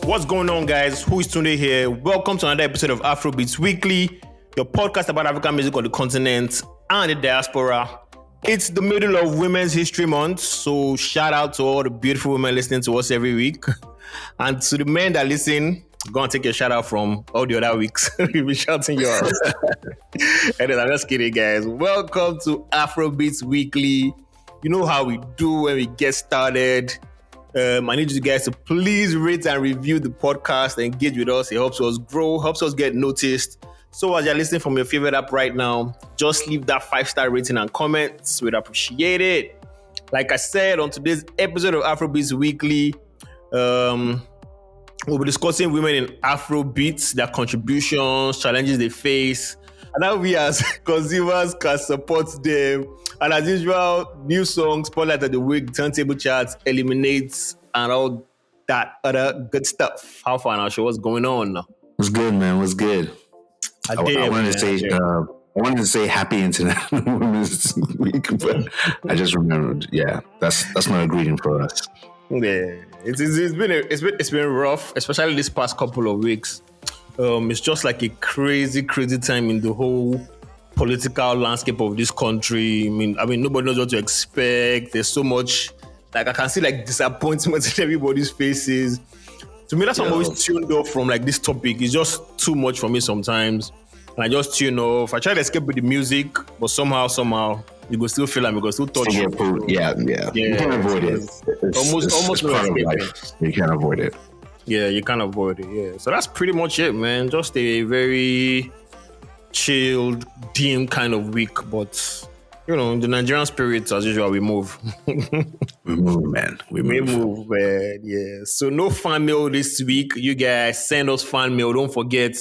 What's going on, guys? Who is Tunde here? Welcome to another episode of Afrobeats Weekly, your podcast about African music on the continent and the diaspora. It's the middle of Women's History Month, so shout out to all the beautiful women listening to us every week. And to the men that listen, go and take your shout out from all the other weeks. We'll be shouting you out. And I'm just kidding, guys. Welcome to Afrobeats Weekly. You know how we do when we get started. I need you guys to please rate and review the podcast, engage with us. It helps us grow, helps us get noticed. So as you're listening from your favorite app right now, just leave that 5-star rating and comments. We'd appreciate it. Like I said, on today's episode of Afrobeats Weekly, we'll be discussing women in Afrobeats, their contributions, challenges they face, and how we as consumers can support them. And as usual, new songs, spotlight of the week, turntable charts, eliminates, and all that other good stuff. How far now, show? What's going on now? What's good, man? What's good? I wanted to say Happy International Women's Week, but I just remembered. Yeah, that's my greeting for us. Yeah, it's been rough, especially this past couple of weeks. It's just like a crazy time in the whole political landscape of this country. I mean, nobody knows what to expect. There's so much, like I can see like disappointment in everybody's faces. To me, that's why I'm always tuned off from like this topic. It's just too much for me sometimes. And I just tune off. I try to escape with the music, but somehow, you go still feel like you go still touch it. Yeah. You can't avoid it. Almost no part of life. You can't avoid it. Yeah, you can't avoid it. Yeah. So that's pretty much it, man. Just a very chilled, dim kind of week, but you know, the Nigerian spirit, as usual, we move. We move, man. We move, man. Yeah. So no fan mail this week. You guys send us fan mail. Don't forget,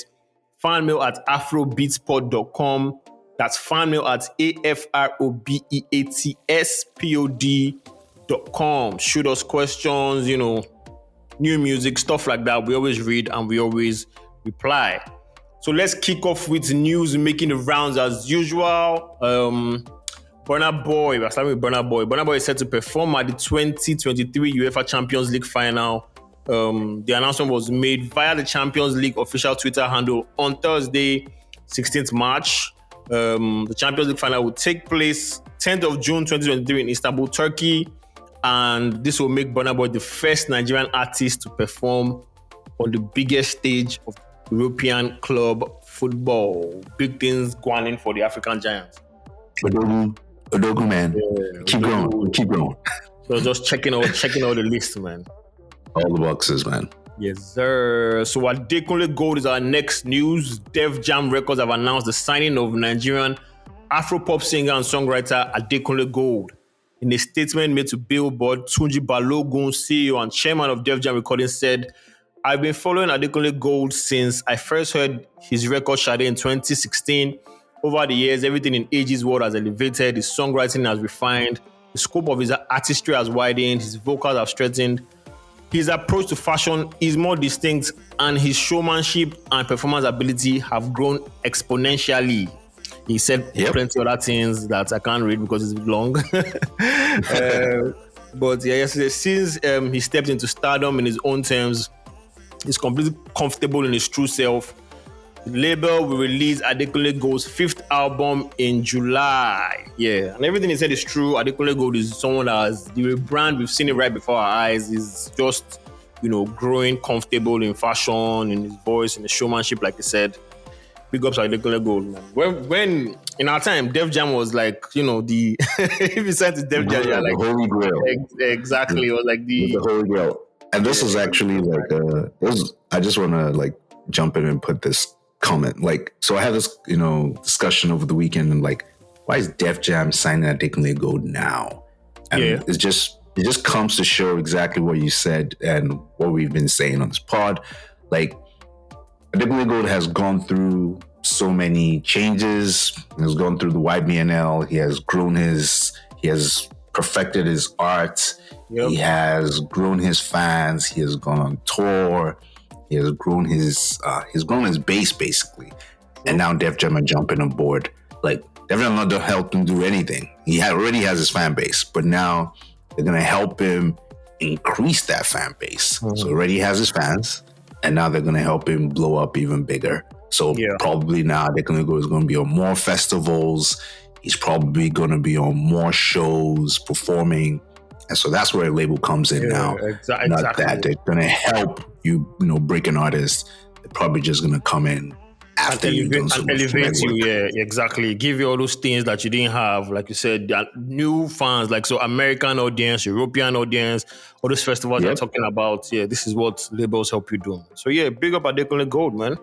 fan mail at afrobeatspod.com. That's fan mail at afrobeatspod.com. Shoot us questions, you know, new music, stuff like that. We always read and we always reply. So let's kick off with news making the rounds as usual. Burna Boy, we're starting with Burna Boy. Burna Boy is set to perform at the 2023 UEFA Champions League final. The announcement was made via the Champions League official Twitter handle on Thursday, 16th March. The Champions League final will take place 10th of June 2023 in Istanbul, Turkey. And this will make Burna Boy the first Nigerian artist to perform on the biggest stage of European club football. Big things going in for the African giants. Odogu, man. Yeah, keep going. So just checking out the list, man. All the boxes, man. Yes, sir. So Adekunle Gold is our next news. Def Jam Records have announced the signing of Nigerian Afropop singer and songwriter Adekunle Gold. In a statement made to Billboard, Tunji Balogun, CEO and chairman of Def Jam Recordings, said, "I've been following Adekunle Gold since I first heard his record Sade in 2016. Over the years, everything in AG's world has elevated, his songwriting has refined, the scope of his artistry has widened, his vocals have strengthened, his approach to fashion is more distinct, and his showmanship and performance ability have grown exponentially." He said plenty of other things that I can't read because it's long. But yeah, yesterday, since he stepped into stardom in his own terms, he's completely comfortable in his true self. The label will release Adekunle Gold's 5th album in July. Yeah, and everything he said is true. Adekunle Gold is someone that has the brand, we've seen it right before our eyes, is just, you know, growing comfortable in fashion, in his voice, in his showmanship, like he said. Big ups to Adekunle Gold, man. When in our time, Def Jam was like, you know, the if you said to Def Jam, yeah, like the Holy Grail. Exactly, it was like the Holy Grail. And this is actually like I just want to like jump in and put this comment. Like, so I had this, you know, discussion over the weekend and like, why is Def Jam signing Adekunle Gold now? And it just comes to show exactly what you said and what we've been saying on this pod. Like, Adekunle Gold has gone through so many changes. He has gone through the YBNL. He has perfected his art. Yep. He has grown his fans. He has gone on tour. He has grown his base basically. And now Def Jam are jumping on board. Like, Def Jam not to help him do anything. He already has his fan base, but now they're gonna help him increase that fan base. So already has his fans. and now they're gonna help him blow up even bigger. So probably now Adekunle Gold is gonna be on more festivals. He's probably gonna be on more shows, performing. And so that's where a label comes in now. Exactly. Not that they're gonna help you, break an artist. They're probably just gonna come in after you've done so much elevate you. Yeah, exactly. Give you all those things that you didn't have, like you said, new fans, like so American audience, European audience, all those festivals you're talking about. Yeah, this is what labels help you do. So yeah, big up Adekunle Gold, man.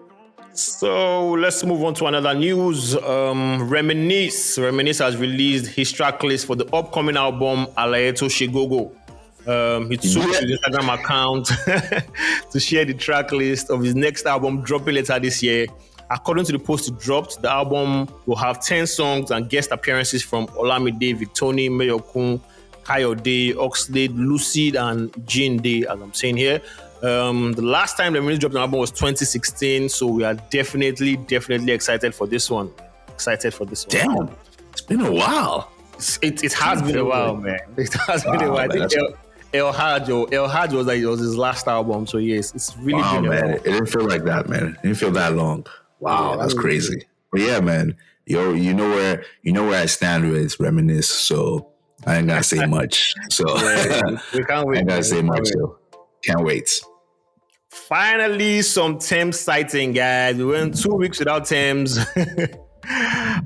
So let's move on to another news. Reminisce has released his track list for the upcoming album Alayeto Shegogo. He took his Instagram account to share the track list of his next album dropping later this year. According to the post he dropped, the album will have 10 songs and guest appearances from Olamide, Victoni, Mayokun, Kayode, Oxlade, Lucid, and Jean Day, as I'm saying here. The last time the Reminisce dropped an album was 2016, so we are definitely excited for this one. Damn, it's been a while. It has been a while, man. It has been a while. I think El Hajj was his last album, so yes, it's really been a while. It didn't feel like that, man. It didn't feel that long. Wow, that's crazy. But yeah, man, you know where I stand with Reminisce, so I ain't gotta say much. So we can't wait. I ain't gotta say much. So can't wait. Finally, some Tems sighting, guys. We went 2 weeks without Tems.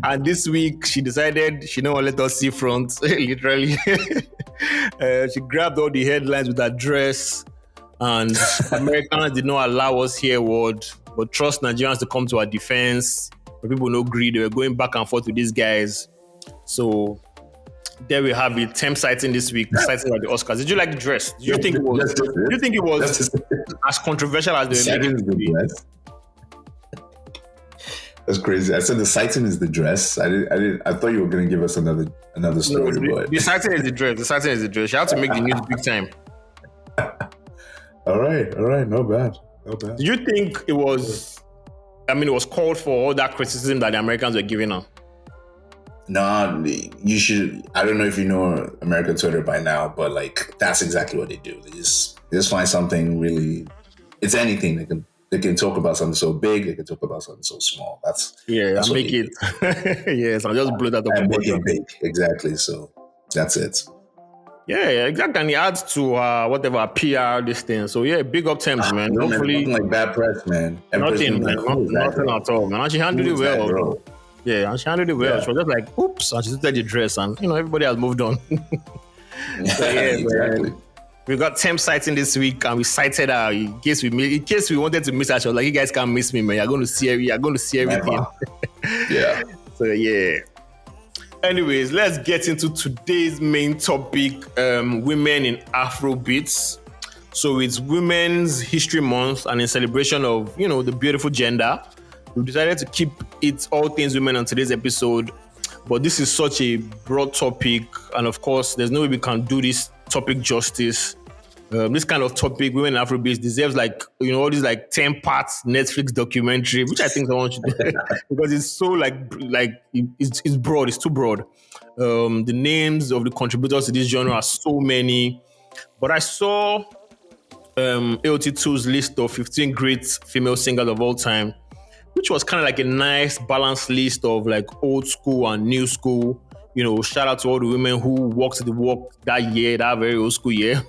And this week, she decided she don't want to let us see front, literally. She grabbed all the headlines with her dress, and Americans did not allow us hear word, but trust Nigerians to come to our defense. But people no greed. They were going back and forth with these guys. So there we have it. Tems sighting this week, sighting at the Oscars. Did you like the dress? Do you think it was as controversial as they were making it to be? That's crazy. I said the sighting is the dress. I thought you were going to give us another story. No, the sighting is the dress. She had to make the news big time. All right. No bad. Do you think it was called for all that criticism that the Americans were giving her? No, you should. I don't know if you know American Twitter by now, but like that's exactly what they do. They just find something really. It's anything they can talk about something so big. They can talk about something so small. That's make it. Yes, I'll just blow that up and make it big. Exactly. So that's it. Yeah, exactly. And it adds to whatever PR this thing. So yeah, big up Tems, man. Hopefully, nothing like bad press, man. Nothing at all, man. And she handled it well. Yeah, and she handled it well. Yeah. She was just like, oops, and she did the dress, and everybody has moved on. So yeah, exactly. We got Tems sighting this week, and we cited her in case we wanted to miss her. She was like, "You guys can't miss me, man. You're going to see everything." Yeah. So yeah. Anyways, let's get into today's main topic: women in Afrobeats. So it's Women's History Month, and in celebration of the beautiful gender, we've decided to keep it all things women on today's episode. But this is such a broad topic, and of course, there's no way we can do this topic justice. This kind of topic, women in Afrobeats, deserves all these 10 parts Netflix documentary, which I think I want you to do because it's so it's broad, it's too broad. The names of the contributors to this genre are so many, but I saw AOT2's list of 15 great female singers of all time, which was kind of like a nice balanced list of old school and new school. Shout out to all the women who walked the walk that year, that very old school year.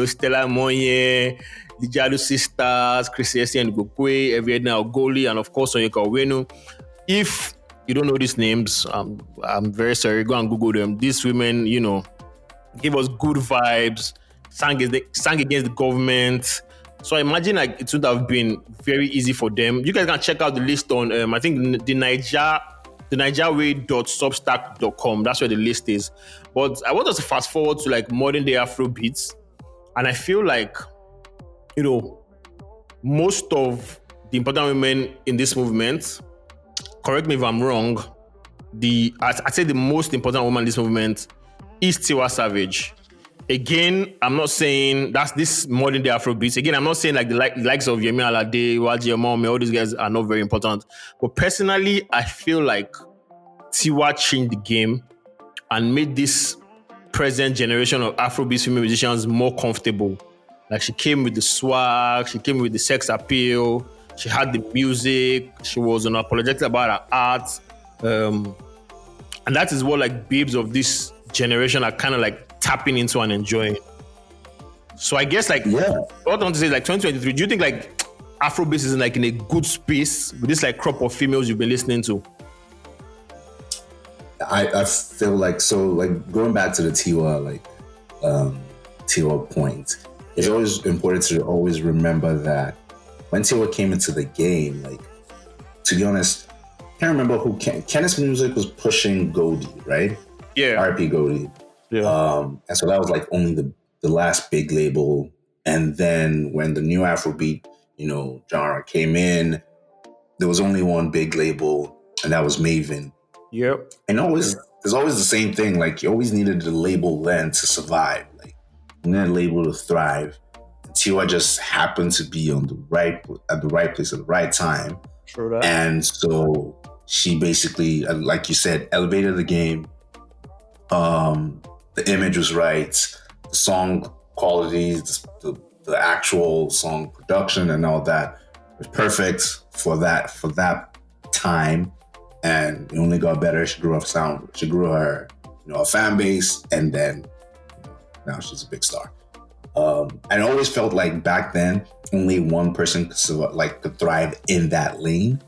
Stella Moye, the Jadu Sisters, Chrissy Essie and Gokwe, Eviedna Ogoli, and of course Onyeka Owenu. If you don't know these names, I'm very sorry. Go and Google them. These women, gave us good vibes, sang against the government. So I imagine it would have been very easy for them. You guys can check out the list on, I think the NigerWay.substack.com. That's where the list is. But I want us to fast forward to modern day Afrobeats. And I feel most of the important women in this movement, correct me if I'm wrong, I'd say the most important woman in this movement is Tiwa Savage. Again, I'm not saying that's this modern day Afrobeats. Again, I'm not saying the likes of Yemi Alade, Waji Omome, all these guys are not very important. But personally, I feel like Tiwa changed the game and made this present generation of Afrobeats female musicians more comfortable. Like she came with the swag, she came with the sex appeal, she had the music, she was unapologetic about her art. And that is what like babes of this generation are kind of like tapping into and enjoying. So I guess like what I want to say is like 2023, do you think like Afrobeats is like in a good space with this like crop of females you've been listening to? I feel like, so like going back to the Tiwa point, it's always important to always remember that when Tiwa came into the game, like, to be honest, I can't remember who Kenneth's music was pushing Goldie, right? Yeah. RP Goldie. Yeah. And so that was like only the last big label. And then when the new Afrobeat, genre came in, there was only one big label, and that was Maven. Yep. And there's always the same thing. Like, you always needed the label then to survive. Like, you needed a label to thrive. And Tiwa just happened to be at the right place at the right time. True that. And so she basically, like you said, elevated the game. The image was right. The song qualities, the actual song production and all that was perfect for that time. And it only got better. She grew her sound. She grew her, a fan base, and then now she's a big star. And I always felt like back then only one person could thrive in that lane.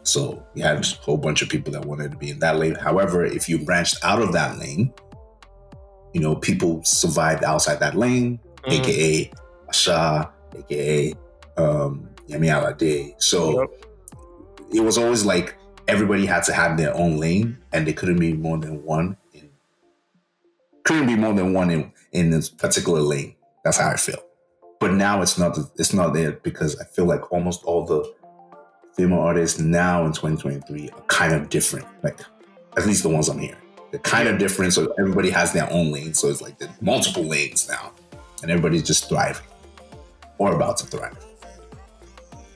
So you had a whole bunch of people that wanted to be in that lane. However, if you branched out of that lane, people survived outside that lane, aka Asha, aka Yemi Alade. So it was always like everybody had to have their own lane, and there couldn't be more than one in this particular lane. That's how I feel. But now it's not there, because I feel like almost all the female artists now in 2023 are kind of different. Like, at least the ones I'm hearing. They're kind of different, so everybody has their own lane. So it's like there's multiple lanes now, and everybody's just thriving or about to thrive.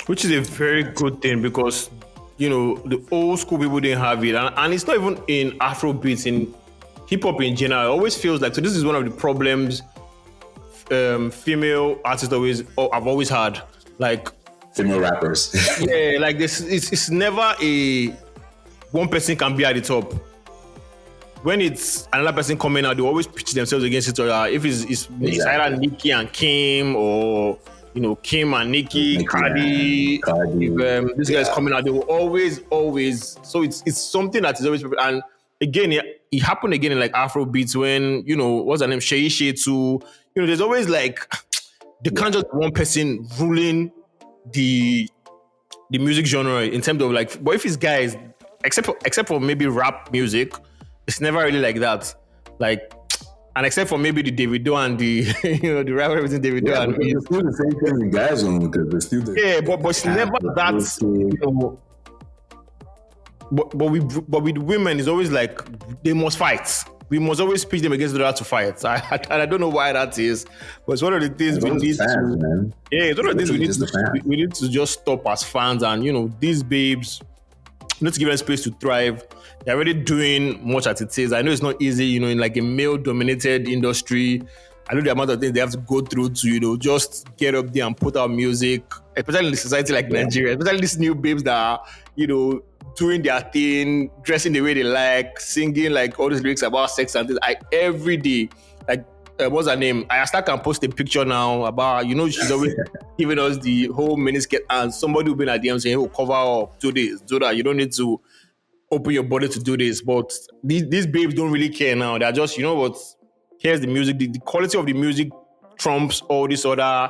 Which is a very good thing, because the old school people didn't have it, and it's not even in Afrobeats, in hip hop in general. It always feels like, so this is one of the problems female artists have always had, like female rappers. Yeah, like this, it's never a one person can be at the top. When it's another person coming out, they always pitch themselves against each other. If it's either Nicki and Kim, or Kim and Nicki, Cardi. If this guy is coming out, they will always. So it's something that is always. And again, it happened again in like Afrobeats when what's her name, Shei too. There's always like they can't just one person ruling the music genre in terms of like. But if it's guys, except for maybe rap music, it's never really like that. Like. And except for maybe the Davido and the the rapper everything Davido and it's still the same thing the guys on, because they're still but it's never that. But with women, it's always like they must fight. We must always pitch them against the other to fight. I don't know why that is, but it's one of the things we need to. Man. Yeah, it's one of the things we need to just stop as fans, and these babes. We need to give them space to thrive. They're already doing much as it is. I know it's not easy, in like a male-dominated industry. I know the amount of things they have to go through to, just get up there and put out music, especially in a society like Nigeria, especially these new babes that are, doing their thing, dressing the way they like, singing like all these lyrics about sex and things. Every day, like, what's her name? Starr can post a picture now about, she's always giving us the whole miniskirt, and somebody will be at DM saying, "Oh, cover up, do this, do that. You don't need to open your body to do this." But these babes don't really care now. They're just, here's the music. The quality of the music trumps all this other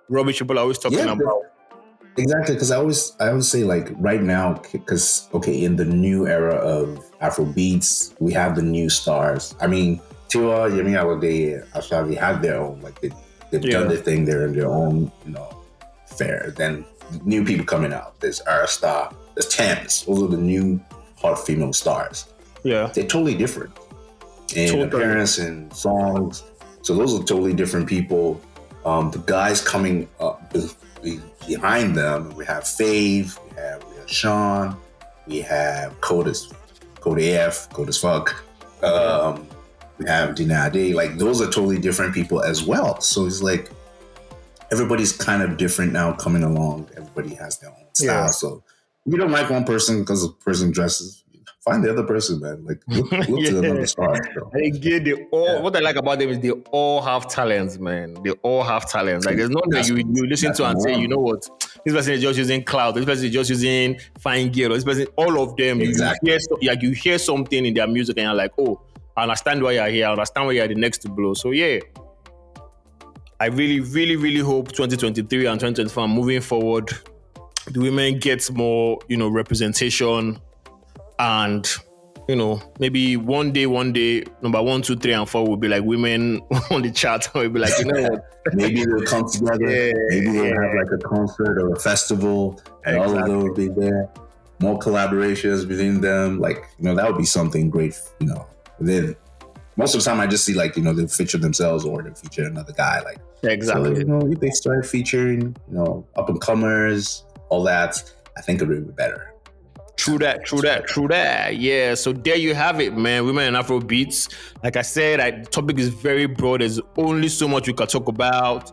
rubbish people are always talking about. Exactly, because I always say, like, right now, because, in the new era of Afrobeats, we have the new stars. I mean, Tiwa, Yemi Alade, Asha, have their own, like, they've done their thing, they're in their own, fair. Then new people coming out. There's Ayra, Starr, there's Tems. Those are the new hot female stars. Yeah. They're totally different in appearance and songs. So those are totally different people. The guys coming up behind them, we have Fave, we have Sean, we have Code as fuck. We have Dinade. Like, those are totally different people as well. So it's like, everybody's kind of different now coming along. Everybody has their own style. Yeah. So if you don't like one person because the person dresses, find the other person, man. Like look to another star. So. What I like about them is they all have talents, man. They all have talents. Like there's nothing that you listen to and say, you know what, this person is just using cloud, this person is just using fine gear, or this person, all of them, exactly. you hear something in their music and you're like, oh, I understand why you're here, I understand why you're the next to blow. So yeah. I really, really, really hope 2023 and 2024 moving forward, the women get more, representation, and maybe one day, number 1, 2, 3, and 4 will be like women on the chart. We'll be like, you know what? Maybe they'll come together. Yeah, maybe they'll have like a concert or a festival, and all of them will be there. More collaborations between them, like that would be something great. Then most of the time I just see like they feature themselves or they feature another guy. Like exactly. So, if they start featuring up and comers, all that, I think it would be better. True that. Yeah, so there you have it, man. Women in Afrobeats. Like I said, the topic is very broad. There's only so much we can talk about.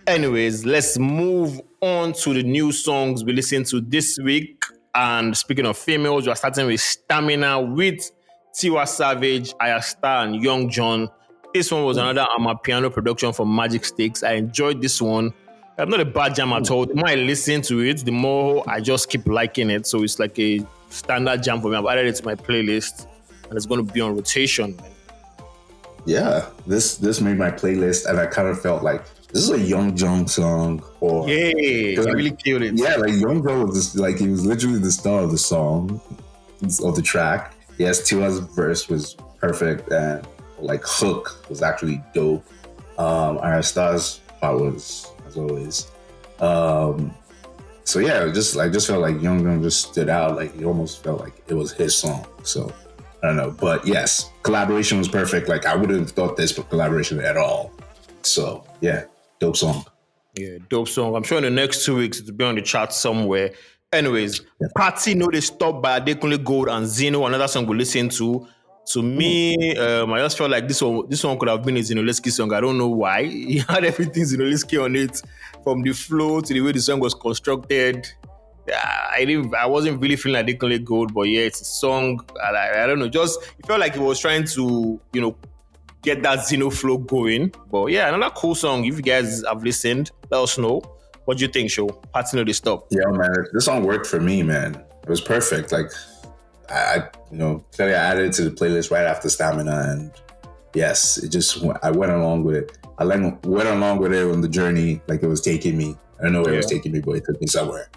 Anyways, let's move on to the new songs we listened to this week. And speaking of females, we're starting with Stamina with Tiwa Savage, Ayra, Starr, and Young John. This one was another piano production from Magic Sticks. I enjoyed this one. I'm not a bad jam at all. The more I listen to it, the more I just keep liking it. So it's like a standard jam for me. I've added it to my playlist, and it's going to be on rotation, man. Yeah, this made my playlist, and I kind of felt like this is a Young John song. He really killed it. Yeah, like Young John was just, like he was literally the star of the song, of the track. Yes, Tiwa's verse was perfect, and like hook was actually dope. Ayra Starr's part was, as always. So yeah, I just felt like Young John just stood out. Like it almost felt like it was his song. So I don't know, but yes, collaboration was perfect. Like I wouldn't have thought this collaboration at all. So yeah, dope song. Yeah, dope song. I'm sure in the next 2 weeks it'll be on the chart somewhere. Anyways, Party No They Stop by Adekunle Gold and Zeno, another song we listen to. To me, I just felt like this one could have been a Zinoleski song. I don't know why. He had everything Zinoleski on it, from the flow to the way the song was constructed. I wasn't really feeling like Adekunle Gold, but yeah, it's a song. I don't know. Just it felt like he was trying to, get that Zeno flow going. But yeah, another cool song. If you guys have listened, let us know. What do you think, Show? Party No They Stop. Yeah, man. This song worked for me, man. It was perfect. Like, clearly I added it to the playlist right after Stamina, and yes, I went along with it. I went along with it on the journey, like it was taking me. I don't know where it was taking me, but it took me somewhere.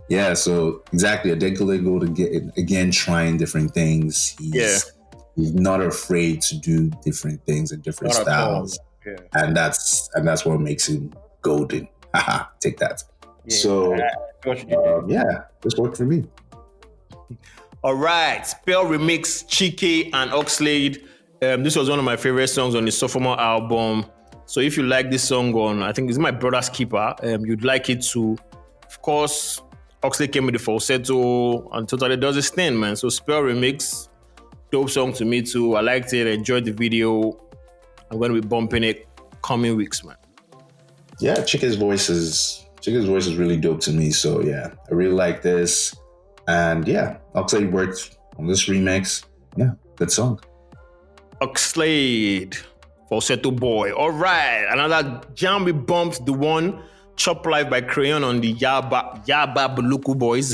Yeah, so exactly. Adekunle Gold again trying different things. He's not afraid to do different things and different styles, and that's what makes him golden. Take that. Yeah, so this worked for me. All right, Spell Remix, Chike and Oxlade. This was one of my favorite songs on the sophomore album. So if you like this song I think it's My Brother's Keeper, you'd like it too. Of course, Oxlade came with the falsetto and totally does his thing, man. So Spell Remix, dope song to me too. I liked it, I enjoyed the video. I'm going to be bumping it coming weeks, man. Yeah, Chike's voice is really dope to me. So yeah, I really like this. And yeah, Oxlade worked on this remix. Yeah, good song. Oxlade, falsetto boy. All right, another jam we bumped, the one Chop Life by Crayon on the Yaba Buluku Boys.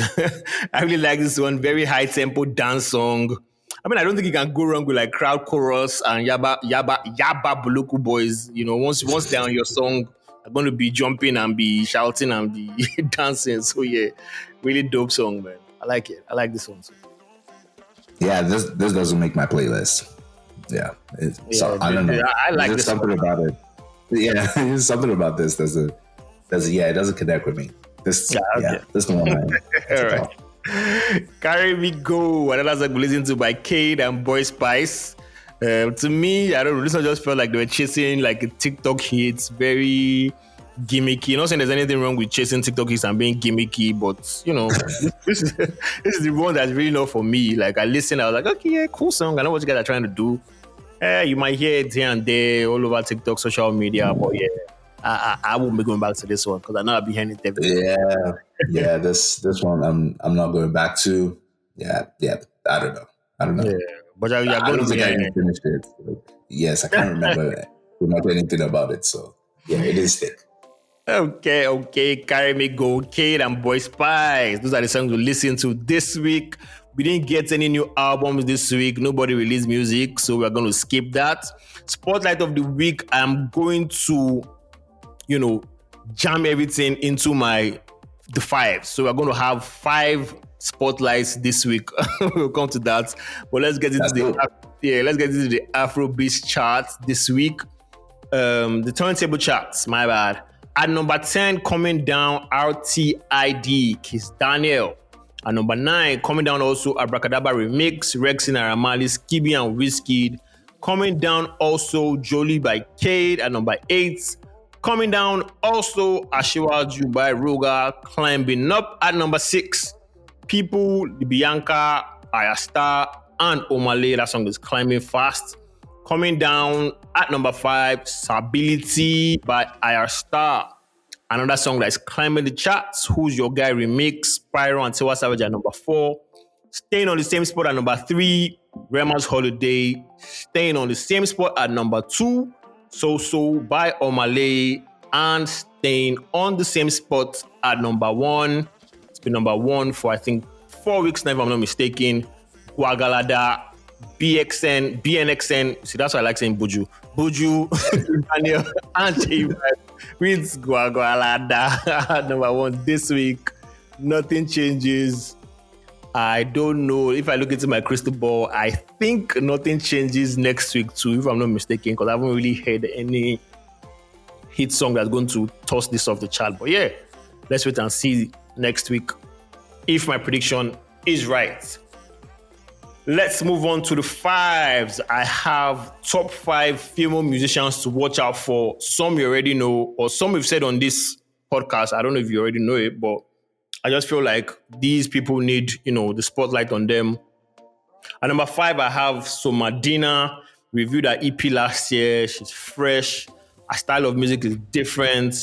I really like this one. Very high tempo dance song. I mean, I don't think you can go wrong with like crowd chorus and Yaba Buluku Boys. Once they're on your song, they're going to be jumping and be shouting and be dancing. So yeah, really dope song, man. I like it. I like this one too. Yeah, this doesn't make my playlist. Yeah, I don't know. I like this something about it. Yeah, there's something about this. It doesn't connect with me. This the one. All right. Carry Me Go, another song we listen to by Cade and Boy Spice. To me, I don't know, this one just felt like they were chasing like a TikTok hits, very gimmicky. Not saying there's anything wrong with chasing TikTok hits and being gimmicky, but this is the one that's really not for me. Like I listened, I was like, okay, yeah, cool song. I know what you guys are trying to do. You might hear it here and there all over TikTok, social media, but yeah, I won't be going back to this one because I know I'll be hearing it every day. Yeah. This one I'm not going back to. Yeah. I don't know. Yeah, but I don't think I even finished it. Yes, I can't remember not anything about it. So yeah, it is thick. Okay. Carry Me Gold, Kate and Boy Spice. Those are the songs we listen to this week. We didn't get any new albums this week. Nobody released music, so we're going to skip that. Spotlight of the week, I'm going to, jam everything into the 5. So we're going to have 5 spotlights this week. We'll come to that. But let's get into the Afrobeats chart this week. The turntable charts, my bad. At number 10, coming down, RTID, Kiss Daniel. At number 9, coming down also, Abracadabra Remix, Rexin Aramali, Skibby and Wizkid. Coming down also, Jolie by Cade. At number 8, coming down also, Ashiwaju by Roga. Climbing up at number 6, People, Bianca, Ayra, Starr, and Omale. That song is climbing fast. Coming down at number 5, Stability by Ayra, Starr. Another song that is climbing the charts, Who's Your Guy Remix, Pyro and Tiwa Savage at number 4. Staying on the same spot at number 3, Rema's Holiday. Staying on the same spot at number 2, So by Omale. And staying on the same spot at number 1. It's been number 1 for I think 4 weeks now, if I'm not mistaken. Guagalada, BNXN. See, that's why I like saying Buju, Daniel, and J-Vibe with Guagalada. Number 1 this week. Nothing changes. I don't know. If I look into my crystal ball, I think nothing changes next week too, if I'm not mistaken, because I haven't really heard any hit song that's going to toss this off the chart. But yeah, let's wait and see next week if my prediction is right. Let's move on to the 5s. I have top 5 female musicians to watch out for. Some you already know, or some we've said on this podcast. I don't know if you already know it, but I just feel like these people need, the spotlight on them. At number 5, I have Somadina. Reviewed her EP last year. She's fresh. Her style of music is different.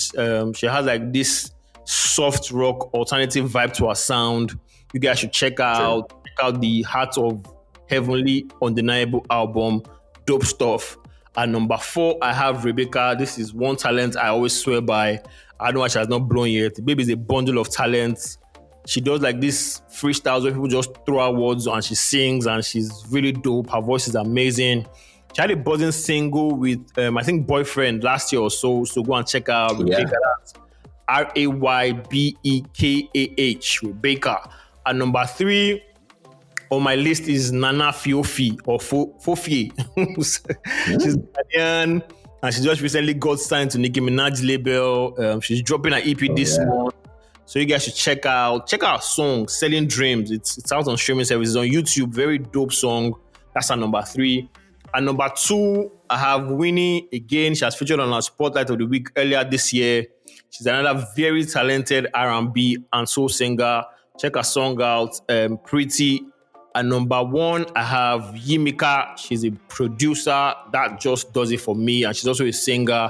She has like this soft rock alternative vibe to her sound. You guys should check her out. Check out the Heart of Heavenly Undeniable album. Dope stuff. At number 4, I have Rebecca. This is one talent I always swear by. I don't know why she has not blown yet. The baby is a bundle of talent. She does like this freestyles where people just throw out words and she sings and she's really dope. Her voice is amazing. She had a buzzing single with, I think, Boyfriend last year or so. So go and check out Rebecca. That's Raybekah. Rebecca. At number 3 on my list is Nana Fiofi or Fofie. She's Ghanaian and she just recently got signed to Nicki Minaj's label. She's dropping an EP this month. So you guys should check out her song, Selling Dreams. It's out on streaming services on YouTube. Very dope song. That's at number 3. At number 2, I have Winnie. Again, she has featured on our Spotlight of the Week earlier this year. She's another very talented R&B and soul singer. Check her song out, Pretty. At number 1, I have Yimika. She's a producer that just does it for me. And she's also a singer.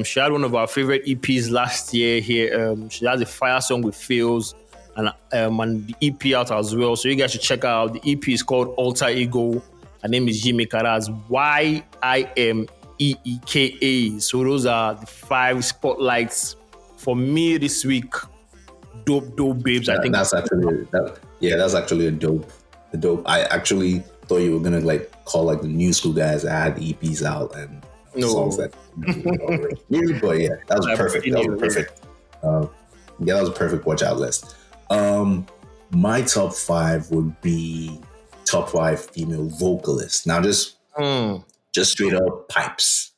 She had one of our favorite EPs last year here. She has a fire song with Feels and the EP out as well. So you guys should check her out. The EP is called Alter Ego. Her name is Yimika. That's Yimeeka. So those are the 5 spotlights for me this week. Dope babes. I think that's actually a dope. I actually thought you were gonna call the new school guys that had the EPs out and songs that. But yeah, that was perfect. That was perfect. That was a perfect watch out list. My top 5 would be top 5 female vocalists. Now, just straight up pipes.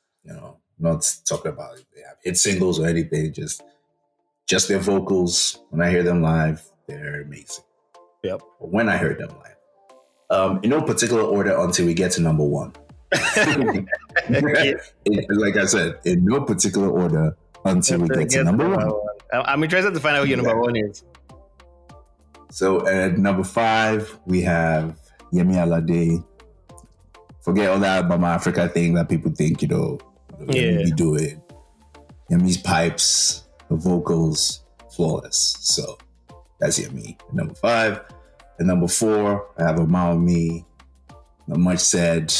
Not talking about if they have hit singles or anything. Just their vocals. When I hear them live, they're amazing. Yep. But when I heard them live, in no particular order until we get to number 1. Like I said, in no particular order until we get to number 1. I'm interested to find out who your number 1 is. So at number 5, we have Yemi Alade. Forget all that Mama Africa thing that people think, we do it. Yami's pipes, the vocals, flawless. So that's Yami. At number 5. At number 4, I have Amount Me. Not much said.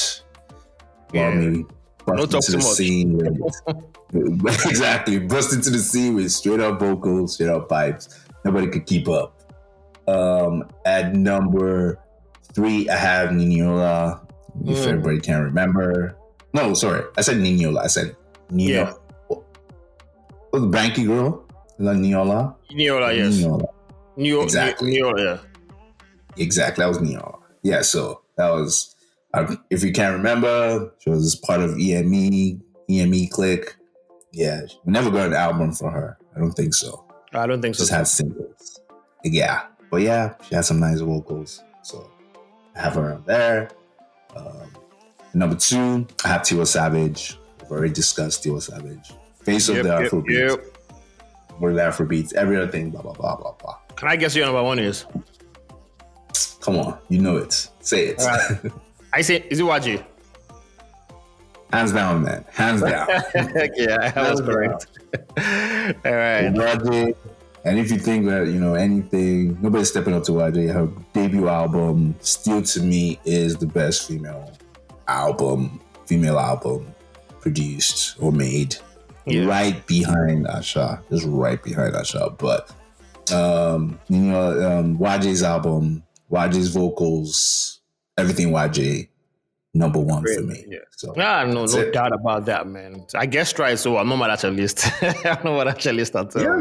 About me. Bust into the scene with, exactly. Bust into the scene with straight up vocals, straight up pipes. Nobody could keep up. At number 3, I have Niniola. If everybody can remember. No, sorry. I said Niniola. I said Nino. Yeah. Oh, the Banky girl? Is that Niniola? Niniola, yes. Exactly. Niniola, yeah. Exactly. That was Niniola. Yeah, so that was, if you can't remember, she was part of EME clique. Yeah, we never got an album for her. I don't think so. I don't think so. Just had singles. Yeah. But yeah, she had some nice vocals. So I have her on there. Number 2, I have Tiwa Savage. We've already discussed Tiwa Savage. Face of the Afrobeats. Yep. We're the Afrobeats. Every other thing, blah, blah, blah, blah, blah. Can I guess your number 1 is? Come on. You know it. Say it. Right. I say, is it YG? Hands down, man. Hands down. Yeah, that was correct. All right. YG. And if you think that, anything, nobody's stepping up to YG. Her debut album, still to me, is the best female album produced or made. Yeah. Right behind Asha. Just right behind Asha. But, YG's album, YG's vocals, everything YG, number 1 for me. Yeah. So no doubt about that, man. I guess right, so I'm not at your list. I'm not at your list at all. Yeah,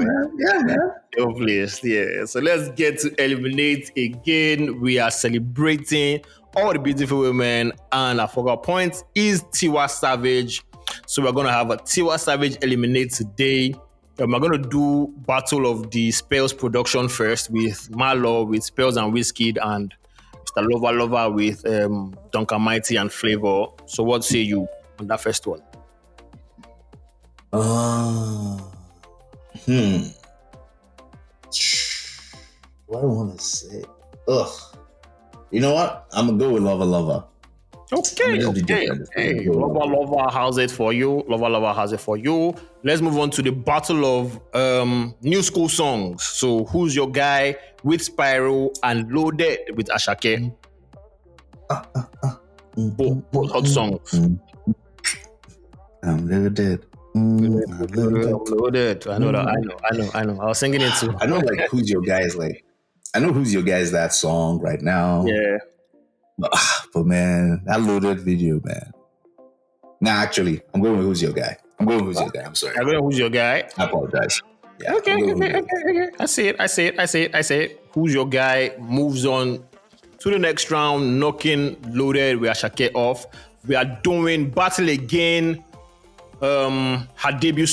man. Your list, yeah. So let's get to Eliminate again. We are celebrating all the beautiful women, and our focal point is Tiwa Savage. So we're going to have a Tiwa Savage Eliminate today. We're going to do Battle of the Spells production first with Malo, with Spells and Wizkid, and Mr. Lover with Duncan Mighty and Flavor. So what say you on that first one? What do I want to say? You know what? I'm going to go with Lover. Okay. Hey, Lover has it for you. Lover has it for you. Let's move on to the battle of new school songs. So who's your guy with Spyro and Loaded with Ashake? Both hot songs. I'm Loaded. Loaded. I know that. I know. I was singing it too. I know who's your guys I know who's your guys that song right now. Yeah. But man, that Loaded video, man. Nah, actually, I'm going with Who's Your Guy. I'm sorry. I'm going with Who's Your Guy. I apologize. Yeah, okay. I say it. Who's Your Guy moves on to the next round, knocking Loaded with Ashake off. We are doing Battle again. Her debut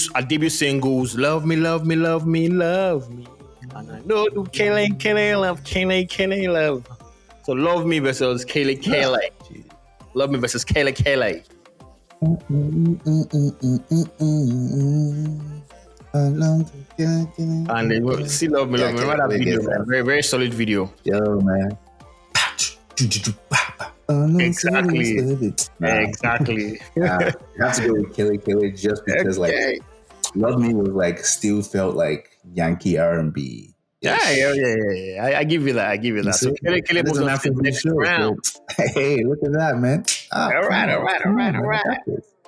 singles, Love Me, Love Me, Love Me, Love Me. And I know do Kayla love. So Love Me versus Kayla. Love Me versus Kayla. And they see Love Me. Remember that video, man? Very, very solid video. Yo, man. Exactly. You have to go with Kayla just because Love Me was still felt like Yankee R&B. Yeah. I give you that. So Kele moves on to the next round. Hey, look at that, man. All right.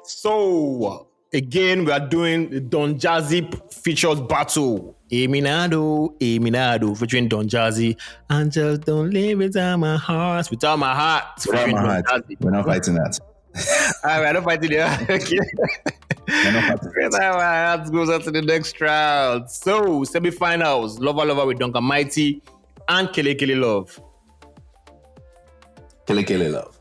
So again, we are doing the Don Jazzy features battle. Eminado featuring Don Jazzy. And just don't leave without my heart. Without my heart. We're not fighting that. All right, I don't fight it there. Okay. That goes on to the next round. So, semi-finals, Lover with Duncan Mighty and Kele Love. Kele Love.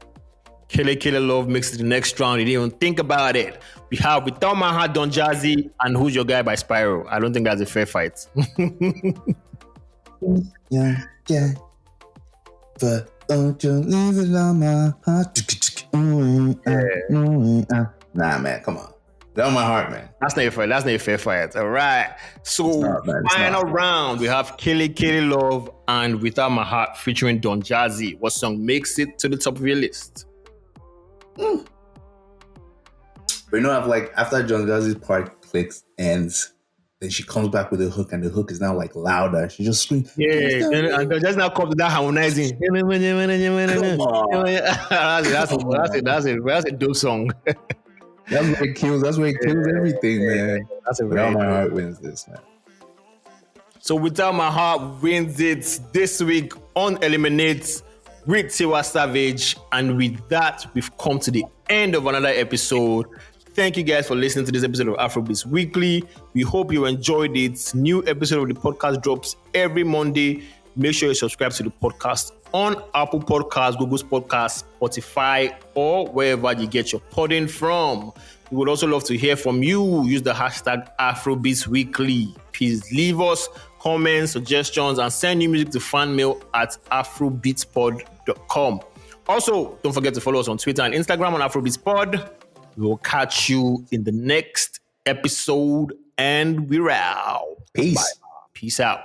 Kele Love makes it to the next round. You didn't even think about it. We have Without My Heart, Don Jazzy, and Who's Your Guy by Spyro. I don't think that's a fair fight. Yeah. But don't you leave it on my heart. Nah, man, come on. Down my heart, man. That's not a fair fight. All right. So, final round, we have Kele Love and Without My Heart featuring Don Jazzy. What song makes it to the top of your list? But after Don Jazzy's part clicks, ends. Then she comes back with a hook, and the hook is now like louder. She just screams. Yeah, and just now come to that harmonizing. Come on. That's a dope song. That's where it kills. That's where it kills everything, man. That's a Without very My Heart wins this, man. So Without My Heart wins it this week on Eliminate with Tiwa Savage. And with that, we've come to the end of another episode. Thank you guys for listening to this episode of Afrobeats Weekly. We hope you enjoyed it. New episode of the podcast drops every Monday. Make sure you subscribe to the podcast on Apple Podcasts, Google Podcasts, Spotify, or wherever you get your podding from. We would also love to hear from you. Use the hashtag Afrobeats Weekly. Please leave us comments, suggestions, and send new music to fanmail at afrobeatspod.com. Also, don't forget to follow us on Twitter and Instagram on AfrobeatsPod. We will catch you in the next episode, and we're out. Peace. Bye. Peace out.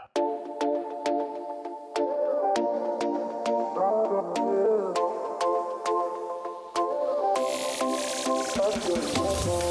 That's good.